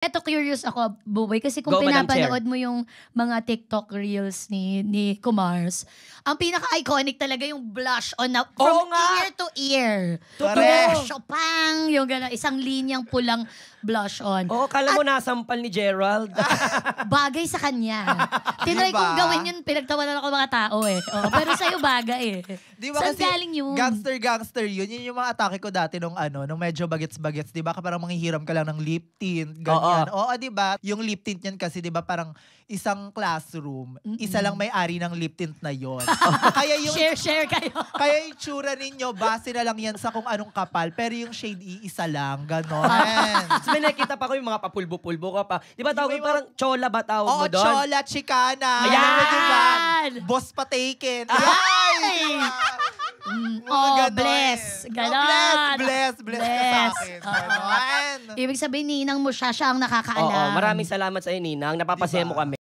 Eto curious ako, Buboy, kasi kung Go, Madam Chair. pinapanood mo yung mga TikTok reels ni Kumars, ang pinaka-iconic talaga yung blush on na from Oo nga. ear to ear. Correct. Yung pang, yung gano'n, isang linyang pulang blush on. Oo, kala mo nasampal ni Gerald. Bagay sa kanya. Tinry Diba? kong gawin yun, pinagtawanan ako mga tao eh. Oo, pero sa'yo bagay eh. Di ba Saan kasi galing yun? gangster yun. Yun yung mga atake ko dati nung medyo bagets-bagets. Di ba? Parang manghihiram ka lang ng lip tint, ganyan. Oo, di ba? Yung lip tint yan kasi, di ba, parang isang classroom, isa lang may-ari ng lip tint na yon. Kaya yung Share kayo. kaya yung tsura ninyo, base na lang yan sa kung anong kapal, pero yung shade iisa lang, ganon. Tapos may nakita pa ko yung mga papulbo-pulbo ka pa. Di ba tawag Yung parang chola ba tawag mo Oo, doon? chola, chicana. Ayan! Alam mo, diba? Boss pa taken. Ay! Oh, bless. Ganon. Bless ka sa akin. Oo. Ganon. Ibig sabihin, ninang mo siya ang nakakaalam. Oo, maraming salamat sa iyo, Ninang. Napapasaya mo kami.